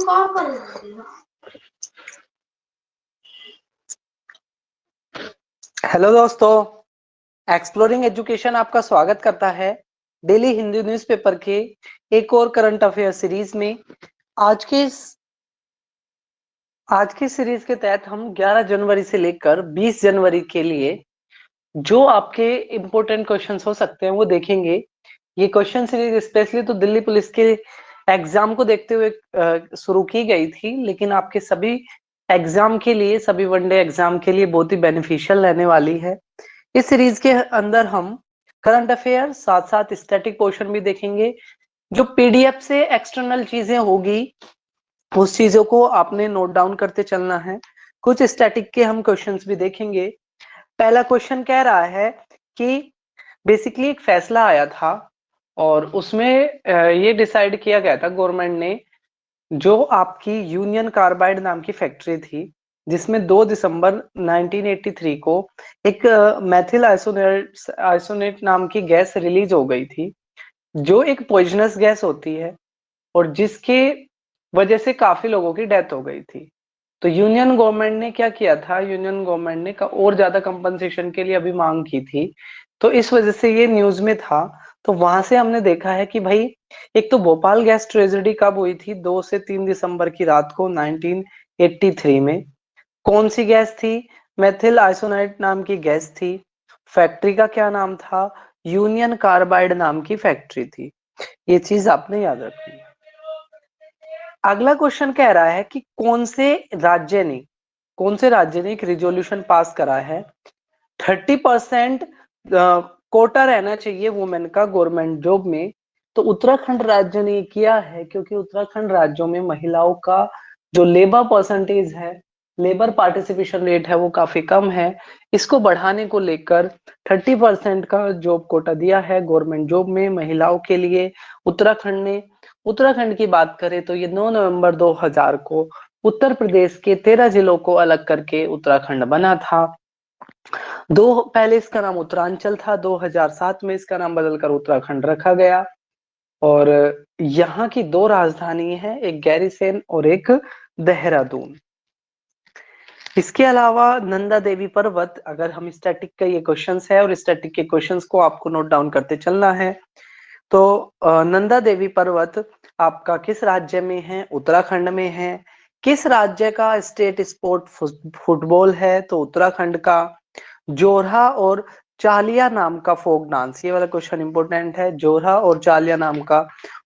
Hello दोस्तों, exploring education आपका स्वागत करता है डेली हिंदी न्यूज़पेपर के एक और करंट अफेयर सीरीज में। आज की सीरीज के तहत हम 11 जनवरी से लेकर 20 जनवरी के लिए जो आपके इम्पोर्टेंट क्वेश्चंस हो सकते हैं वो देखेंगे। ये क्वेश्चन सीरीज स्पेशली तो दिल्ली पुलिस के एग्जाम को देखते हुए शुरू की गई थी, लेकिन आपके सभी एग्जाम के लिए, सभी वनडे एग्जाम के लिए बहुत ही बेनिफिशियल रहने वाली है। इस सीरीज के अंदर हम करंट अफेयर साथ साथ स्टैटिक पोर्शन भी देखेंगे। जो पीडीएफ से एक्सटर्नल चीजें होगी उस चीजों को आपने नोट डाउन करते चलना है। कुछ स्टैटिक के हम क्वेश्चंस भी देखेंगे। पहला क्वेश्चन कह रहा है कि बेसिकली एक फैसला आया था और उसमें ये डिसाइड किया गया था गवर्नमेंट ने, जो आपकी यूनियन कार्बाइड नाम की फैक्ट्री थी जिसमें 2 दिसंबर 1983 को एक मेथिल आइसोनेट नाम की गैस रिलीज हो गई थी, जो एक पॉइजनस गैस होती है और जिसके वजह से काफी लोगों की डेथ हो गई थी। तो यूनियन गवर्नमेंट ने क्या किया था, यूनियन गवर्नमेंट ने और ज्यादा कंपनसेशन के लिए अभी मांग की थी, तो इस वजह से ये न्यूज में था। तो वहां से हमने देखा है कि भाई एक तो भोपाल गैस ट्रेजेडी कब हुई थी, 2 से 3 दिसंबर की रात को 1983 में। कौन सी गैस थी? मेथिल आइसोनाइट नाम की गैस थी। फैक्ट्री का क्या नाम था? यूनियन कार्बाइड नाम की फैक्ट्री थी। ये चीज आपने याद रखनी है। अगला क्वेश्चन कह रहा है कि कौन से राज्य ने एक रिजोल्यूशन पास करा है 30% कोटा रहना चाहिए वुमेन का गवर्नमेंट जॉब में। तो उत्तराखंड राज्य ने किया है, क्योंकि उत्तराखंड राज्यों में महिलाओं का जो लेबर परसेंटेज है, लेबर पार्टिसिपेशन रेट है, वो काफी कम है। इसको बढ़ाने को लेकर 30% का जॉब कोटा दिया है गवर्नमेंट जॉब में महिलाओं के लिए उत्तराखंड ने। उत्तराखंड की बात करें तो ये 9 नवंबर 2000 को उत्तर प्रदेश के 13 जिलों को अलग करके उत्तराखंड बना था। पहले इसका नाम उत्तरांचल था, 2007 में इसका नाम बदलकर उत्तराखंड रखा गया। और यहाँ की 2 राजधानी है, एक गैरीसेन और एक देहरादून। इसके अलावा नंदा देवी पर्वत, अगर हम स्टैटिक का ये क्वेश्चंस है और स्टैटिक के क्वेश्चंस को आपको नोट डाउन करते चलना है, तो नंदा देवी पर्वत आपका किस राज्य में है? उत्तराखंड में है। किस राज्य का स्टेट स्पोर्ट फुटबॉल है? तो उत्तराखंड का। जोरहा और चालिया नाम का फोक डांस, ये वाला क्वेश्चन इंपॉर्टेंट है। जोरहा और चालिया नाम का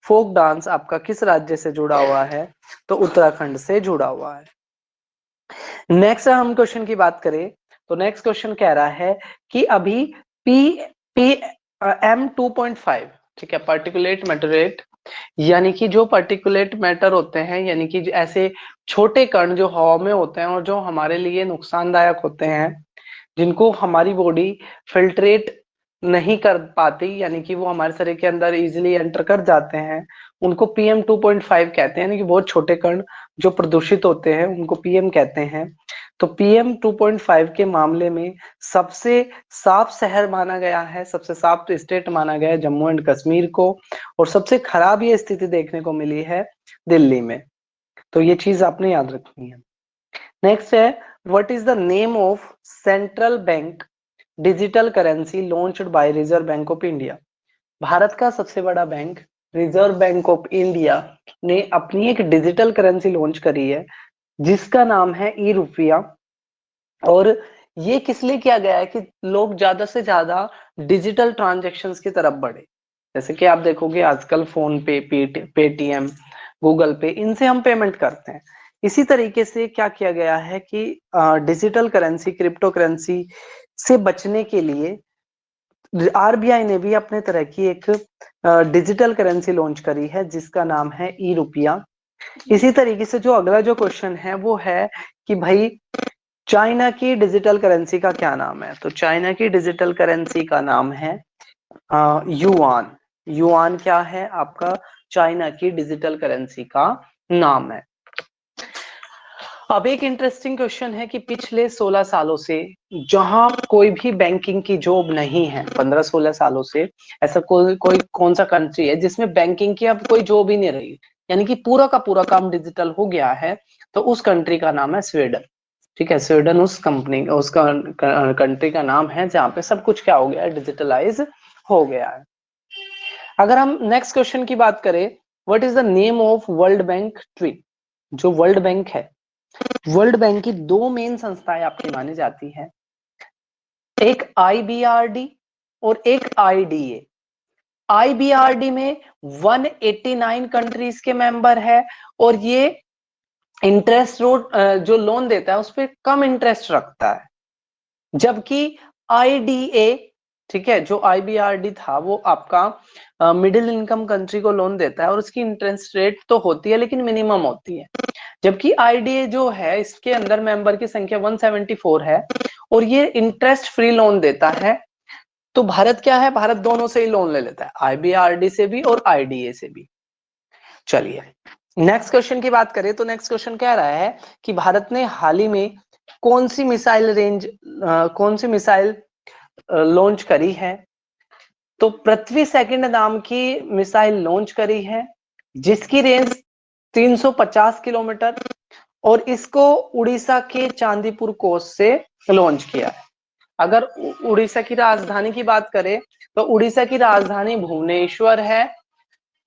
फोक डांस आपका किस राज्य से जुड़ा हुआ है? तो उत्तराखंड से जुड़ा हुआ है। नेक्स्ट हम क्वेश्चन की बात करें तो नेक्स्ट क्वेश्चन कह रहा है कि अभी PM 2.5, ठीक है, पार्टिकुलेट मैटर रेट, यानी कि जो पार्टिकुलेट मैटर होते हैं, यानी कि ऐसे छोटे कण जो हवा में होते हैं और जो हमारे लिए नुकसानदायक होते हैं, जिनको हमारी बॉडी फिल्ट्रेट नहीं कर पाती, यानी कि वो हमारे शरीर के अंदर इजीली एंटर कर जाते हैं, उनको PM 2.5 कहते हैं। यानी कि बहुत छोटे कण जो प्रदूषित होते हैं उनको PM कहते हैं। तो PM 2.5 के मामले में सबसे साफ शहर माना गया है, सबसे साफ स्टेट माना गया है जम्मू एंड कश्मीर को, और सबसे खराब ये स्थिति देखने को मिली है दिल्ली में। तो ये चीज आपने याद रखनी है। नेक्स्ट है, what is the name of central bank digital currency launched by reserve bank of India? Bharat का सबसे बड़ा bank reserve bank of India ने अपनी एक डिजिटल करेंसी लॉन्च करी है जिसका नाम है ई रुपया। और ये किस लिए किया गया है कि लोग ज्यादा से ज्यादा डिजिटल ट्रांजैक्शंस की तरफ बढ़े। जैसे कि आप देखोगे आजकल फोन पे, पेटीएम, गूगल पे, इनसे हम पेमेंट करते हैं। इसी तरीके से क्या किया गया है कि डिजिटल करेंसी, क्रिप्टो करेंसी से बचने के लिए आरबीआई ने भी अपने तरह की एक डिजिटल करेंसी लॉन्च करी है जिसका नाम है ई रुपया। इसी तरीके से जो अगला जो क्वेश्चन है वो है कि भाई चाइना की डिजिटल करेंसी का क्या नाम है? तो चाइना की डिजिटल करेंसी का नाम है युआन। युआन क्या है आपका? चाइना की डिजिटल करेंसी का नाम है। अब एक इंटरेस्टिंग क्वेश्चन है कि पिछले 16 सालों से जहां कोई भी बैंकिंग की जॉब नहीं है, 15-16 सालों से ऐसा कोई कौन सा कंट्री है जिसमें बैंकिंग की अब कोई जॉब ही नहीं रही, यानी कि पूरा का पूरा काम डिजिटल हो गया है, तो उस कंट्री का नाम है स्वीडन। ठीक है, स्वीडन उस कंट्री का नाम है जहां पे सब कुछ क्या हो गया है, डिजिटलाइज हो गया है। अगर हम नेक्स्ट क्वेश्चन की बात करें, what is the name of world bank tree? जो वर्ल्ड बैंक है, वर्ल्ड बैंक की दो मेन संस्थाएं आपकी मानी जाती है, एक IBRD और एक IDA। IBRD में 189 कंट्रीज के मेंबर है, और ये इंटरेस्ट जो लोन देता है उस पर कम इंटरेस्ट रखता है, जबकि IDA, ठीक है, जो IBRD था वो आपका मिडिल इनकम कंट्री को लोन देता है, और उसकी इंटरेस्ट रेट तो होती है लेकिन मिनिमम होती है, जबकि IDA जो है इसके अंदर मेंबर की संख्या 174 है, और ये इंटरेस्ट फ्री लोन देता है। तो भारत क्या है, भारत दोनों से ही लोन ले लेता है, IBRD से भी और IDA से भी। चलिए नेक्स्ट क्वेश्चन की बात करें, तो नेक्स्ट क्वेश्चन कह रहा है कि भारत ने हाल ही में कौन सी मिसाइल लॉन्च करी है? तो पृथ्वी सेकंड नाम की मिसाइल लॉन्च करी है, जिसकी रेंज 350 किलोमीटर, और इसको उड़ीसा के चांदीपुर कोस्ट से लॉन्च किया है। अगर उड़ीसा की राजधानी की बात करें, तो उड़ीसा की राजधानी भुवनेश्वर है,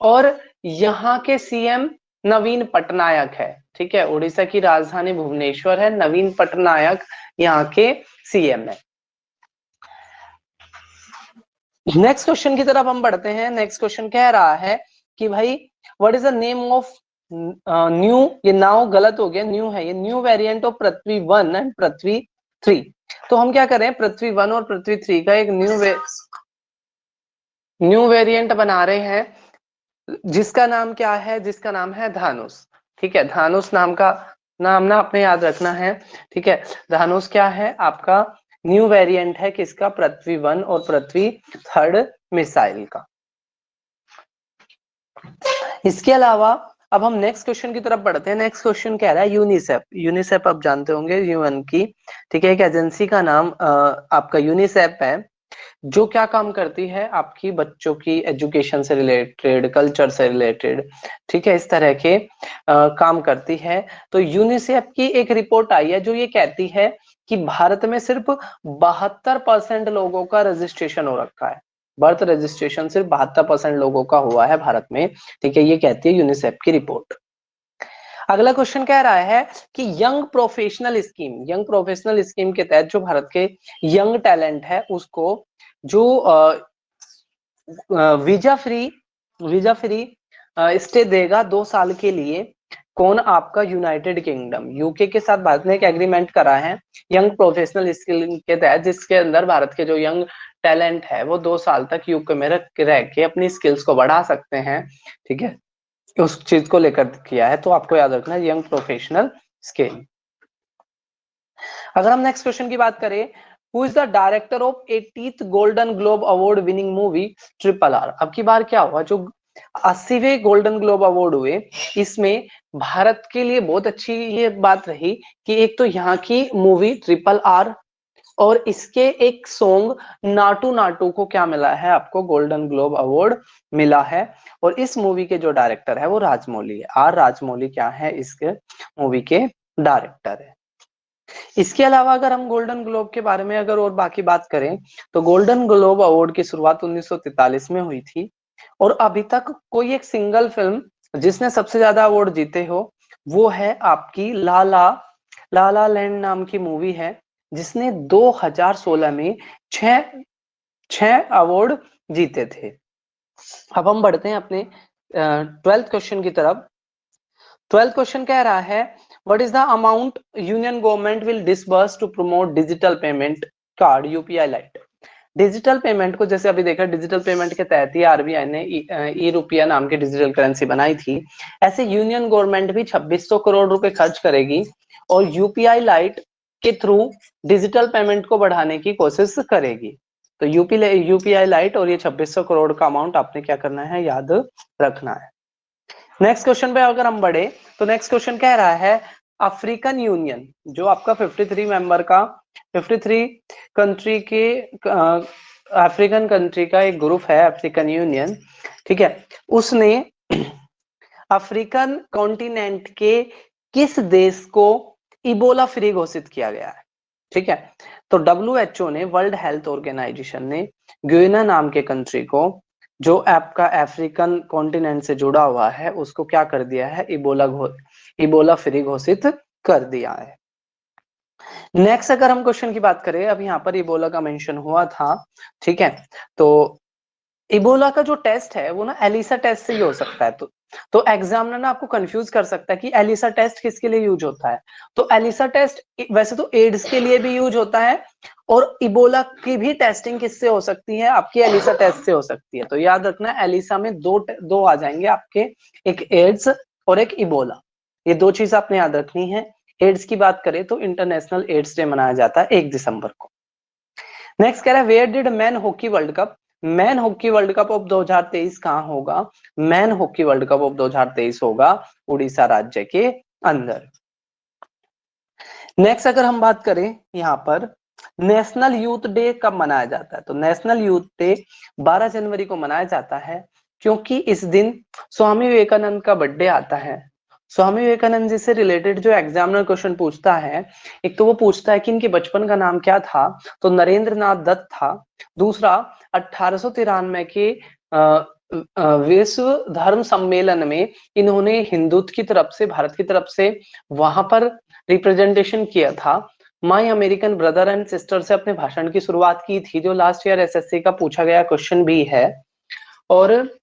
और यहाँ के CM नवीन पटनायक है। ठीक है, उड़ीसा की राजधानी भुवनेश्वर है, नवीन पटनायक यहाँ के CM है। नेक्स्ट क्वेश्चन की तरफ हम बढ़ते हैं। नेक्स्ट क्वेश्चन कह रहा है कि भाई what is the name of new, ये नाउ गलत हो गया, न्यू है, ये new variant of Prithvi 1 and Prithvi 3। तो हम क्या करें, पृथ्वी 1 और पृथ्वी 3 का एक न्यू वेरिएंट बना रहे हैं, जिसका नाम क्या है, जिसका नाम है धानुष। ठीक है, धानुष नाम का नाम ना आपने याद रखना है। ठीक है, धानुष क्या है आपका, न्यू वेरिएंट है किसका, पृथ्वी 1 और पृथ्वी 3 मिसाइल का। इसके अलावा अब हम नेक्स्ट क्वेश्चन की तरफ बढ़ते हैं। नेक्स्ट क्वेश्चन कह रहा है यूनिसेफ। यूनिसेफ आप जानते होंगे, UN की, ठीक है, एक एजेंसी का नाम आपका यूनिसेफ है, जो क्या काम करती है, आपकी बच्चों की एजुकेशन से रिलेटेड, कल्चर से रिलेटेड, ठीक है, इस तरह के काम करती है। तो यूनिसेफ की एक रिपोर्ट आई है जो ये कहती है कि भारत में सिर्फ 72% लोगों का रजिस्ट्रेशन हो रखा है, बर्थ रजिस्ट्रेशन सिर्फ 72% लोगों का हुआ है भारत में। ठीक है, ये कहती है यूनिसेफ की रिपोर्ट। अगला क्वेश्चन कह रहा है कि यंग प्रोफेशनल स्कीम के तहत जो भारत के यंग टैलेंट है उसको जो वीजा फ्री स्टे देगा 2 साल के लिए, कौन, आपका यूनाइटेड किंगडम। यूके के साथ भारत ने एक एग्रीमेंट करा है यंग प्रोफेशनल स्किल के तहत, जिसके अंदर भारत के जो यंग टैलेंट है वो 2 साल तक यूके में रह के अपनी स्किल्स को बढ़ा सकते हैं। ठीक है, उस चीज को लेकर किया है, तो आपको याद रखना है यंग प्रोफेशनल स्किल। अगर हम नेक्स्ट क्वेश्चन की बात करें, who is the director of 80th golden globe award winning movie RRR? अब की बार क्या हुआ, जो 80वें गोल्डन ग्लोब अवार्ड हुए, इसमें भारत के लिए बहुत अच्छी ये बात रही कि एक तो यहाँ की मूवी RRR, और इसके एक सॉन्ग नाटू नाटू को क्या मिला है, आपको गोल्डन ग्लोब अवार्ड मिला है। और इस मूवी के जो डायरेक्टर है वो राजमौली है, राजमौली क्या है, इसके मूवी के डायरेक्टर है। इसके अलावा अगर हम गोल्डन ग्लोब के बारे में अगर और बाकी बात करें, तो गोल्डन ग्लोब अवार्ड की शुरुआत 1943 में हुई थी, और अभी तक कोई एक सिंगल फिल्म जिसने सबसे ज्यादा अवार्ड जीते हो वो है आपकी लाला लैंड नाम की मूवी है, जिसने 2016 में छह अवार्ड जीते थे। अब हम बढ़ते हैं अपने 12th क्वेश्चन की तरफ। 12th क्वेश्चन कह रहा है what is the amount union government will disburse to promote digital payment card UPI lite. Digital payment को, जैसे अभी देखा, डिजिटल पेमेंट के तहत ही RBI ने ई रुपया नाम की डिजिटल करेंसी बनाई थी, ऐसे यूनियन गवर्नमेंट भी 2600 करोड़ रुपए खर्च करेगी और UPI लाइट के थ्रू डिजिटल पेमेंट को बढ़ाने की कोशिश करेगी। तो UPI लाइट और ये 2600 करोड़ का अमाउंट आपने क्या करना है, याद रखना है। नेक्स्ट क्वेश्चन पे अगर हम बढ़े, तो नेक्स्ट क्वेश्चन कह रहा है अफ्रीकन यूनियन, जो आपका 53 मेंबर का 53 कंट्री के अफ्रीकन कंट्री का एक ग्रुप है, अफ्रीकन यूनियन, ठीक है, उसने अफ्रीकन कॉन्टिनेंट के किस देश को इबोला फ्री घोषित किया गया है? ठीक है, तो WHO ने, वर्ल्ड हेल्थ ऑर्गेनाइजेशन ने गुयाना नाम के कंट्री को, जो आपका अफ्रीकन कॉन्टिनेंट से जुड़ा हुआ है, उसको क्या कर दिया है? इबोला फ्री घोषित कर दिया है। नेक्स्ट अगर हम क्वेश्चन की बात करें, अब यहाँ पर इबोला का मेंशन हुआ था, ठीक है, तो इबोला का जो टेस्ट है वो ना एलिसा टेस्ट से ही हो सकता है। तो एग्जामिनर ना आपको कंफ्यूज कर सकता है कि एलिसा टेस्ट किसके लिए यूज होता है। तो एलिसा टेस्ट वैसे तो एड्स के लिए भी यूज होता है, और इबोला की भी टेस्टिंग किससे हो सकती है? आपकी एलिसा टेस्ट से हो सकती है। तो याद रखना, एलिसा में दो आ जाएंगे आपके, एक एड्स और एक इबोला। ये दो चीज आपने याद रखनी है। एड्स की बात करें तो इंटरनेशनल एड्स डे मनाया जाता है 1 दिसंबर को। नेक्स्ट कह रहा है, where did man hockey world cup, man hockey world cup of 2023 कहां होगा? Man hockey world cup of 2023 होगा उड़ीसा राज्य के अंदर। नेक्स्ट अगर हम बात करें यहाँ पर, नेशनल यूथ डे कब मनाया जाता है? तो नेशनल यूथ डे 12 जनवरी को मनाया जाता है, क्योंकि इस दिन स्वामी विवेकानंद का बर्थडे आता है। स्वामी विवेकानंद जी से रिलेटेड जो एग्जामिनर क्वेश्चन पूछता है, एक तो वो पूछता है कि इनके बचपन का नाम क्या था, तो नरेंद्र नाथ दत्त था। दूसरा, 1893 के विश्व धर्म सम्मेलन में इन्होंने हिंदुत्व की तरफ से, भारत की तरफ से वहां पर रिप्रेजेंटेशन किया था। My American brother and sister से अपने भाषण की शुरुआत की थी, जो लास्ट ईयर एसएससी का पूछा गया क्वेश्चन भी है। और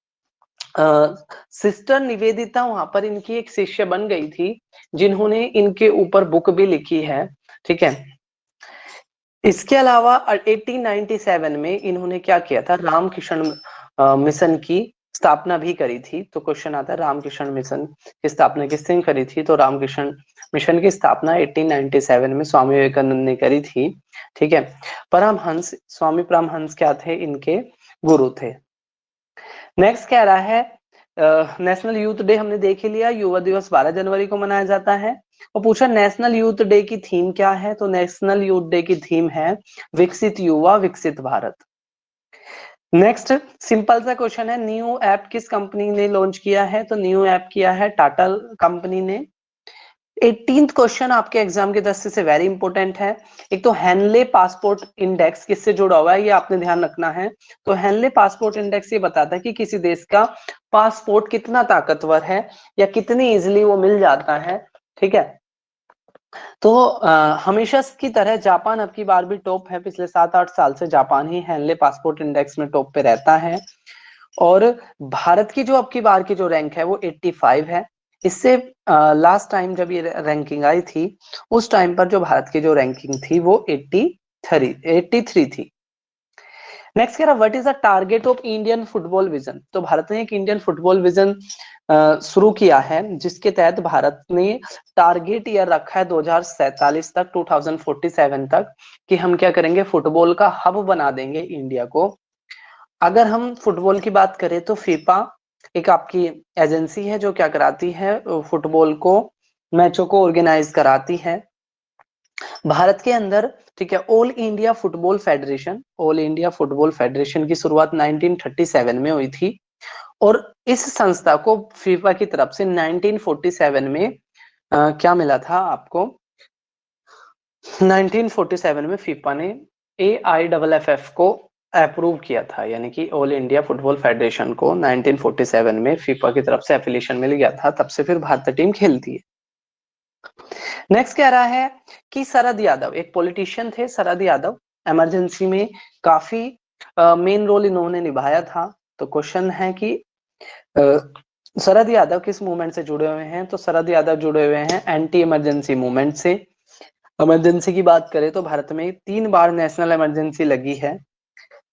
सिस्टर निवेदिता वहां पर इनकी एक शिष्य बन गई थी, जिन्होंने इनके ऊपर बुक भी लिखी है, ठीक है। इसके अलावा 1897 में इन्होंने क्या किया था? रामकृष्ण मिशन की स्थापना भी करी थी। तो क्वेश्चन आता है, रामकृष्ण मिशन की स्थापना किसने करी थी? तो रामकृष्ण मिशन की स्थापना 1897 में स्वामी विवेकानंद ने करी थी, ठीक है। परमहंस, स्वामी परमहंस क्या थे? इनके गुरु थे। नेक्स्ट कह रहा है, नेशनल यूथ डे हमने देख ही लिया, युवा दिवस 12 जनवरी को मनाया जाता है। और पूछा नेशनल यूथ डे की थीम क्या है? तो नेशनल यूथ डे की थीम है विकसित युवा विकसित भारत। नेक्स्ट सिंपल सा क्वेश्चन है, न्यू ऐप किस कंपनी ने लॉन्च किया है? तो न्यू ऐप किया है टाटा कंपनी ने। 18th क्वेश्चन आपके एग्जाम के 10 से वेरी इंपॉर्टेंट है। एक तो हेनले पासपोर्ट इंडेक्स किससे जुड़ा हुआ है, ये आपने ध्यान रखना है। तो हेनले पासपोर्ट इंडेक्स ये बताता है कि किसी देश का पासपोर्ट कितना ताकतवर है, या कितनी इजिली वो मिल जाता है, ठीक है। तो हमेशा की तरह जापान अब की बार भी टॉप है। पिछले 7-8 साल से जापान ही हेनले पासपोर्ट इंडेक्स में टॉप पे रहता है। और भारत की जो अब की बार की जो रैंक है वो 85 है। इससे लास्ट टाइम जब ये रैंकिंग आई थी, उस टाइम पर जो भारत की जो रैंकिंग थी वो 83 थी। नेक्स्ट कह रहा, what is the target of Indian football vision? तो भारत ने एक इंडियन फुटबॉल विजन शुरू किया है, जिसके तहत भारत ने टारगेट ईयर रखा है 2047 तक, 2047 तक, कि हम क्या करेंगे? फुटबॉल का हब बना देंगे इंडिया को। अगर हम फुटबॉल की बात करें तो फीफा एक आपकी एजेंसी है जो क्या कराती है? फुटबॉल को, मैचों को ऑर्गेनाइज कराती है भारत के अंदर, ठीक है। All India football federation, all India football federation की शुरुआत 1937 में हुई थी, और इस संस्था को फीफा की तरफ से 1947 में क्या मिला था आपको? 1947 में फीफा ने AIFF को अप्रूव किया था, यानी कि ऑल इंडिया फुटबॉल फेडरेशन को 1947 में फीफा की तरफ से एफिलिएशन मिल गया था, तब से फिर भारतीय टीम खेलती है। नेक्स्ट कह रहा है कि शरद यादव एक पॉलिटिशियन थे, शरद यादव इमरजेंसी में काफी मेन रोल इन्होंने निभाया था। तो क्वेश्चन है कि शरद यादव किस मूवमेंट से जुड़े हुए हैं? तो शरद यादव जुड़े हुए हैं एंटी इमरजेंसी मूवमेंट से। इमरजेंसी की बात करें तो भारत में 3 बार नेशनल इमरजेंसी लगी है,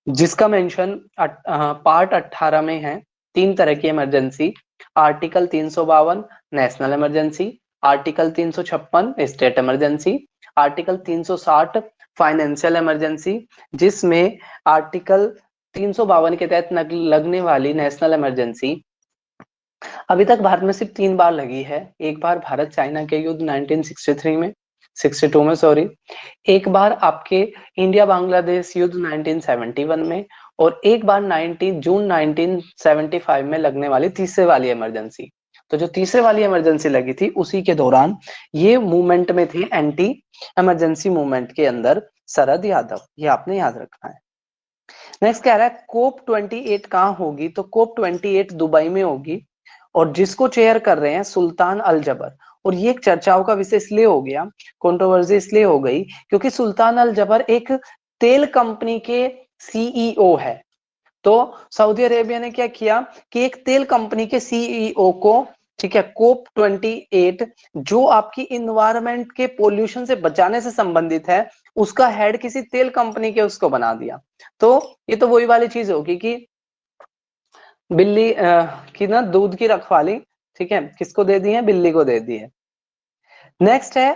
जिसका मेंशन पार्ट 18 में है। 3 तरह की emergency, article 352 national emergency, article 356 state emergency, article 360 financial emergency, जिसमें आर्टिकल 352 के तहत लगने वाली नेशनल इमरजेंसी अभी तक भारत में सिर्फ 3 बार लगी है। एक बार भारत चाइना के युद्ध 1963 में, 62 में सॉरी, एक बार आपके इंडिया बांग्लादेश युद्ध 1971 में, और एक बार जून 1975 में लगने वाली तीसरे वाली इमरजेंसी। तो जो तीसरे वाली इमरजेंसी लगी थी उसी के दौरान ये मूवमेंट में थे, एंटी इमरजेंसी मूवमेंट के अंदर शरद यादव, ये आपने याद रखना है। नेक्स्ट कह रहा है कोप 28 कहाँ होगी, तो कोप 28 दुबई में होगी और जिसको चेयर कर रहे हैं सुल्तान अल जबर। और ये एक चर्चाओं का विषय इसलिए हो गया, कंट्रोवर्सी इसलिए हो गई क्योंकि सुल्तान अल जबर एक तेल कंपनी के सीईओ है। तो सऊदी अरेबिया ने क्या किया कि एक तेल कंपनी के सीईओ को, ठीक है, कोप 28 जो आपकी इन्वायरमेंट के पोल्यूशन से बचाने से संबंधित है उसका हेड किसी तेल कंपनी के उसको बना दिया। तो ये तो वही वाली चीज होगी कि बिल्ली की ना दूध की रखवाली, ठीक है, किसको दे दी है, बिल्ली को दे दी है। नेक्स्ट है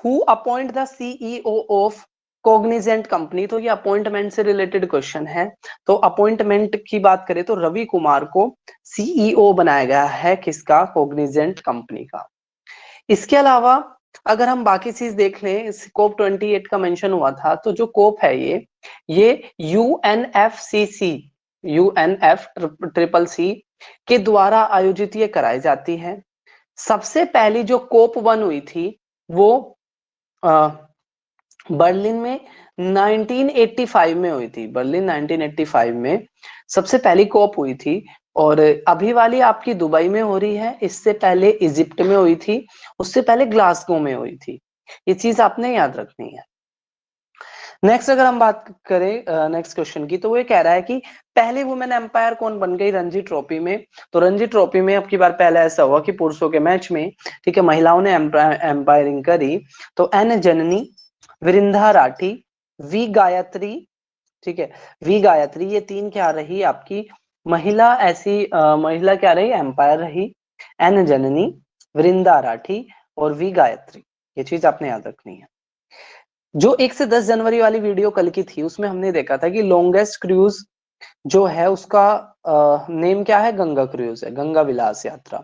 who appoint the CEO of Cognizant company, तो ये अपॉइंटमेंट से रिलेटेड क्वेश्चन है। तो अपॉइंटमेंट की बात करें तो रवि कुमार को सीईओ बनाया गया है, किसका, कॉग्निजेंट कंपनी का। इसके अलावा अगर हम बाकी चीज देख लें, इस कोप 28 का मेंशन हुआ था, तो जो कोप है ये यूएनएफसीसी यूएनएफ ट्रिपल सी के द्वारा आयोजित ये कराई जाती है। सबसे पहली जो कोप 1 हुई थी वो बर्लिन में 1985 में हुई थी। बर्लिन 1985 में सबसे पहली कोप हुई थी। और अभी वाली आपकी दुबई में हो रही है, इससे पहले इजिप्ट में हुई थी, उससे पहले ग्लासगो में हुई थी। ये चीज आपने याद रखनी है। नेक्स्ट अगर हम बात करें नेक्स्ट क्वेश्चन की, तो वो ये कह रहा है कि पहली वुमेन एम्पायर कौन बन गई रणजी ट्रॉफी में। तो रणजी ट्रॉफी में अब की बार पहले ऐसा हुआ कि पुरुषों के मैच में, ठीक है, महिलाओं ने एम्पायरिंग करी। तो एन जननी, वृंदा राठी, वी गायत्री, ठीक है, वी गायत्री, ये तीन क्या रही आपकी महिला, ऐसी महिला क्या रही, एम्पायर रही। एन जननी, वृंदा राठी और वी गायत्री, ये चीज आपने याद रखनी है। जो 1 से 10 जनवरी वाली वीडियो कल की थी उसमें हमने देखा था कि लॉन्गेस्ट क्रूज जो है उसका नेम क्या है, गंगा क्रूज है, गंगा विलास यात्रा।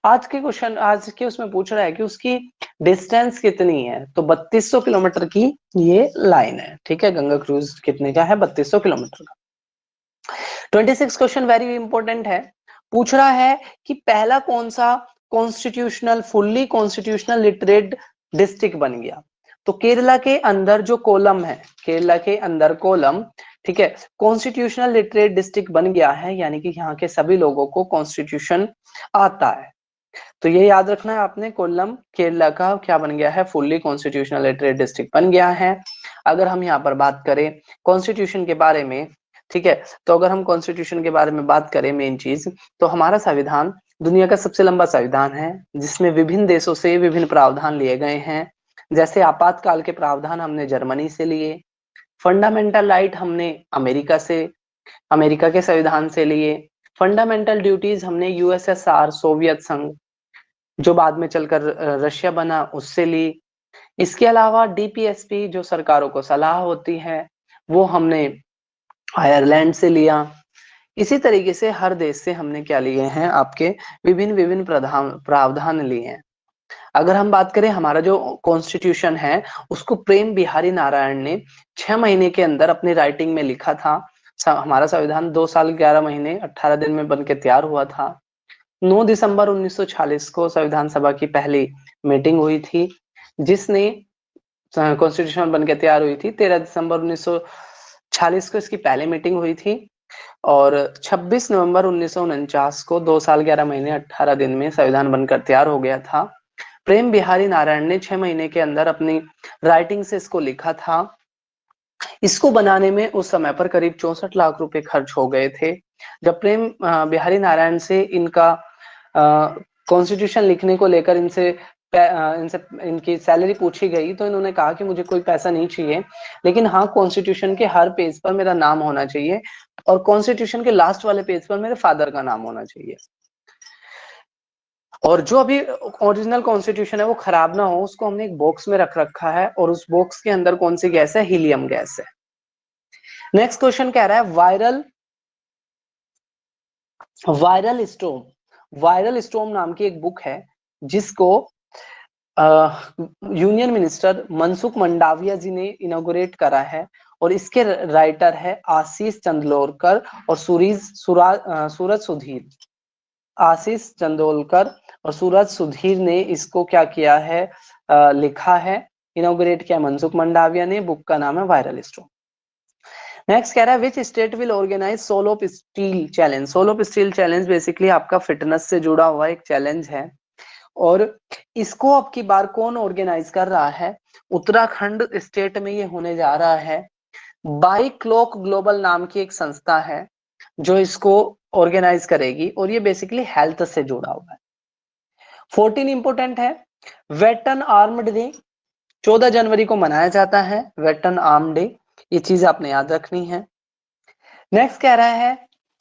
आज के क्वेश्चन, आज के उसमें पूछ रहा है कि उसकी डिस्टेंस कितनी है, तो 3200 किलोमीटर की ये लाइन है, ठीक है। गंगा क्रूज कितने का है, 3200 किलोमीटर का। 26 क्वेश्चन वेरी इंपॉर्टेंट है, पूछ रहा है कि पहला कौन सा constitutional, fully constitutional literate district बन गया। तो केरला के अंदर जो कोलम है, केरला के अंदर कोलम, ठीक है, कॉन्स्टिट्यूशनल लिटरेट डिस्ट्रिक्ट बन गया है, यानी कि यहाँ के सभी लोगों को कॉन्स्टिट्यूशन आता है। तो ये याद रखना है आपने, कोल्लम केरला का क्या बन गया है, फुल्ली कॉन्स्टिट्यूशनल लिटरेट डिस्ट्रिक्ट बन गया है। अगर हम यहाँ पर बात करें कॉन्स्टिट्यूशन के बारे में, ठीक है, तो अगर हम कॉन्स्टिट्यूशन के बारे में बात करें मेन चीज, तो हमारा संविधान दुनिया का सबसे लंबा संविधान है जिसमें विभिन्न देशों से विभिन्न प्रावधान लिए गए हैं। जैसे आपातकाल के प्रावधान हमने जर्मनी से लिए, फंडामेंटल राइट हमने अमेरिका के संविधान से लिए, फंडामेंटल ड्यूटीज हमने यूएसएसआर, सोवियत संघ जो बाद में चलकर रशिया बना, उससे ली। इसके अलावा डीपीएसपी जो सरकारों को सलाह होती है वो हमने आयरलैंड से लिया। इसी तरीके से हर देश से हमने क्या लिए हैं, आपके विभिन्न विभिन्न प्रावधान लिए हैं। अगर हम बात करें हमारा जो कॉन्स्टिट्यूशन है उसको प्रेम बिहारी नारायण ने 6 महीने के अंदर अपनी राइटिंग में लिखा था। हमारा संविधान 2 साल 11 महीने 18 दिन में बनके तैयार हुआ था। 9 दिसंबर 1946 को संविधान सभा की पहली मीटिंग हुई थी जिसने कॉन्स्टिट्यूशन बनके तैयार हुई थी। 13 दिसंबर 1946 को इसकी पहली मीटिंग हुई थी और 26 नवंबर 1949 को 2 साल 11 महीने 18 दिन में संविधान बनकर तैयार हो गया था। प्रेम बिहारी नारायण ने 6 महीने के अंदर अपनी राइटिंग से इसको लिखा था। इसको बनाने में उस समय पर करीब 64 लाख रुपए खर्च हो गए थे। जब प्रेम बिहारी नारायण से इनका कॉन्स्टिट्यूशन लिखने को लेकर इनसे इनकी सैलरी पूछी गई तो इन्होंने कहा कि मुझे कोई पैसा नहीं चाहिए, लेकिन हाँ कॉन्स्टिट्यूशन के हर पेज पर मेरा नाम होना चाहिए और कॉन्स्टिट्यूशन के लास्ट वाले पेज पर मेरे फादर का नाम होना चाहिए। और जो अभी ओरिजिनल कॉन्स्टिट्यूशन है वो खराब ना हो उसको हमने एक बॉक्स में रख रखा है और उस बॉक्स के अंदर कौन सी गैस है, हीलियम गैस है। नेक्स्ट क्वेश्चन कह रहा है वायरल स्टोम नाम की एक बुक है जिसको यूनियन मिनिस्टर मनसुख मंडाविया जी ने इनॉग्रेट करा है और इसके राइटर है आशीष चंदोलकर और सूरज सुधीर। आशीष चंदोलकर और सूरज सुधीर ने इसको क्या किया है, लिखा है, इनॉग्रेट किया मनसुख मंडाविया ने। बुक का नाम है वायरल स्टोन। नेक्स्ट कह रहा है which state will organise soul of steel challenge. Soul of steel challenge basically आपका फिटनेस से जुड़ा हुआ एक चैलेंज है, और इसको अब की बार कौन ऑर्गेनाइज कर रहा है, उत्तराखंड स्टेट में ये होने जा रहा है। बाई क्लॉक ग्लोबल नाम की एक संस्था है जो इसको ऑर्गेनाइज करेगी, और ये बेसिकली हेल्थ से जुड़ा हुआ है। 14 इंपोर्टेंट है, वेटर्न आर्म्ड डे 14 जनवरी को मनाया जाता है, वेटर्न आर्म डे, ये चीज आपने याद रखनी है। नेक्स्ट कह रहा है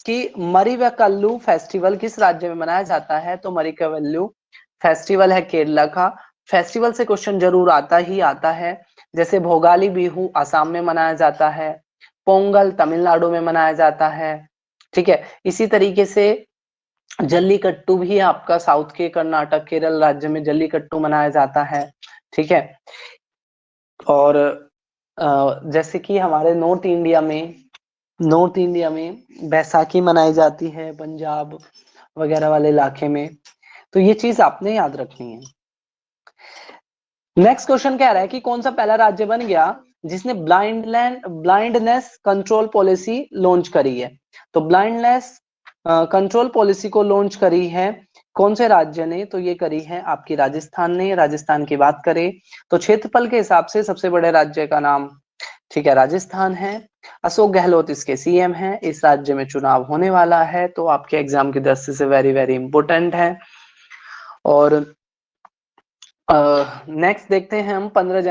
कि मरिवकल्लू फेस्टिवल किस राज्य में मनाया जाता है, तो मरिकवल्लू फेस्टिवल है केरला का। फेस्टिवल से क्वेश्चन जरूर आता ही आता है, जैसे भोगाली बिहू असम में मनाया जाता है, पोंगल तमिलनाडु में मनाया जाता है, ठीक है। इसी तरीके से जल्लीकट्टू भी आपका साउथ के कर्नाटक केरल राज्य में जल्लीकट्टू मनाया जाता है, ठीक है। और जैसे कि हमारे नॉर्थ इंडिया में बैसाखी मनाई जाती है, पंजाब वगैरह वाले इलाके में, तो ये चीज आपने याद रखनी है। नेक्स्ट क्वेश्चन कह रहा है कि कौन सा पहला राज्य बन गया जिसने ब्लाइंडनेस कंट्रोल पॉलिसी लॉन्च करी है। तो ब्लाइंडनेस कंट्रोल पॉलिसी को लॉन्च करी है कौन से राज्य ने, तो ये करी है आपकी राजस्थान ने। राजस्थान की बात करें तो क्षेत्रफल के हिसाब से सबसे बड़े राज्य का नाम, ठीक है, राजस्थान है। अशोक गहलोत इसके सीएम हैं। इस राज्य में चुनाव होने वाला है, तो आपके एग्जाम की दृष्टि से वेरी वेरी इंपोर्टेंट है। और नेक्स्ट देखते हैं हम 15